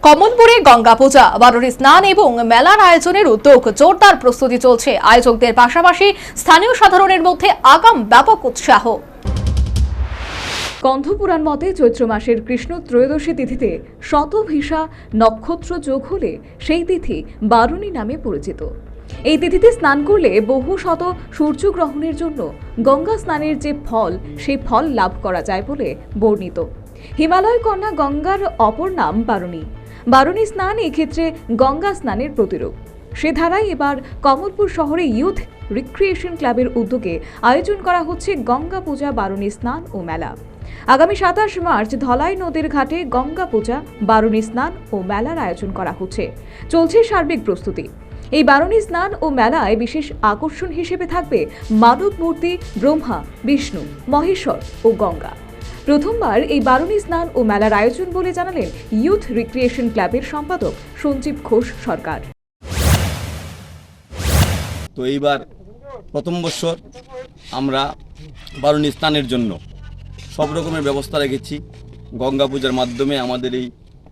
কমলপুরে গঙ্গা পূজা, বারুণী স্নান এবং মেলার আয়োজনের উদ্যোগ জোরদার প্রস্তুতি চলছে। আয়োজকদের পাশাপাশি স্থানীয় সাধারণের মধ্যে আগাম ব্যাপক উৎসাহ। স্কন্ধপুরাণ মতে চৈত্র মাসের কৃষ্ণ ত্রয়োদশী তিথিতে শতভিসা নক্ষত্র যোগ হলে সেই তিথি বারুণী নামে পরিচিত। এই তিথিতে স্নান করলে বহু শত সূর্যগ্রহণের জন্য গঙ্গা স্নানের যে ফল, সেই ফল লাভ করা যায় বলে বর্ণিত। হিমালয় কন্যা গঙ্গার অপর নাম বারুণী। বারুণী স্নান এক্ষেত্রে গঙ্গা স্নানের প্রতিরূপ। সে ধারায় এবার কমলপুর শহরে ইউথ রিক্রিয়েশন ক্লাবের উদ্যোগে আয়োজন করা হচ্ছে গঙ্গা পূজা, বারুণী স্নান ও মেলা। আগামী 27 মার্চ ধলাই নদীর ঘাটে গঙ্গা পূজা, বারুণী স্নান ও মেলার আয়োজন করা হচ্ছে। চলছে সার্বিক প্রস্তুতি। এই বারুণী স্নান ও মেলায় বিশেষ আকর্ষণ হিসেবে থাকবে মানব মূর্তি, ব্রহ্মা, বিষ্ণু, মহেশ্বর ও গঙ্গা। প্রথমবার এই বারুণী স্নান ও মেলার আয়োজন বলে জানালেন ইউথ রিক্রিয়েশন ক্লাবের সম্পাদক সঞ্জীব ঘোষ সরকার। তো এইবার প্রথম বছর আমরা বারুণী স্নানের জন্য সব রকমের ব্যবস্থা রেখেছি। গঙ্গা পূজার মাধ্যমে আমাদের এই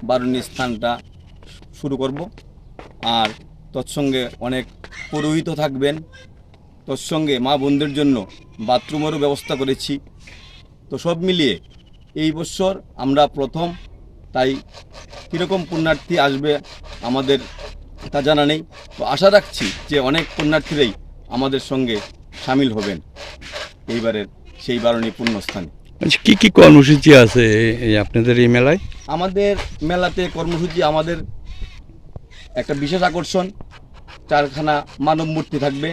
বারুণী স্নানটা শুরু করব। আর তৎসঙ্গে অনেক পুরোহিত থাকবেন। তৎসঙ্গে মা বোনদের জন্য বাথরুমেরও ব্যবস্থা করেছি। তো সব মিলিয়ে এই বছর আমরা প্রথম, তাই কীরকম পুণ্যার্থী আসবে আমাদের তা জানা নেই। তো আশা রাখছি যে অনেক পুণ্যার্থীরাই আমাদের সঙ্গে সামিল হবেন এইবারের সেই বারুণী পুণ্যস্থানে। কি কি কর্মসূচি আছে আপনাদের এই মেলায়? আমাদের মেলাতে কর্মসূচি, আমাদের একটা বিশেষ আকর্ষণ, 4খানা মানব মূর্তি থাকবে,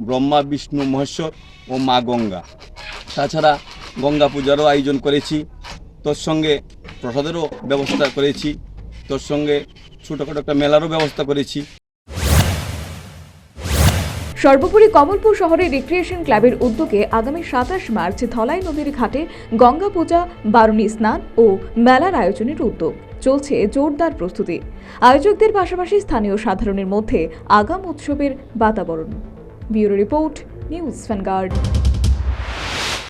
ব্রহ্মা, বিষ্ণু, মহেশ্বর ও মা গঙ্গা। তাছাড়া গঙ্গা পূজারও আয়োজন করেছি। তোর সঙ্গে প্রসাদেরও ব্যবস্থা করেছি। তোর সঙ্গে ছোটোখাটো একটা মেলারও ব্যবস্থা করেছি। সর্বোপরি কমলপুর শহরে রিক্রিয়েশন ক্লাবের উদ্যোগে আগামী 27 মার্চ ধলাই নদীর ঘাটে গঙ্গা পূজা, বারুণী স্নান ও মেলার আয়োজনের উদ্যোগ। চলছে জোরদার প্রস্তুতি। আয়োজকদের পাশাপাশি স্থানীয় সাধারণের মধ্যে আগাম উৎসবের বাতাবরণ। Bureau report, news vanguard.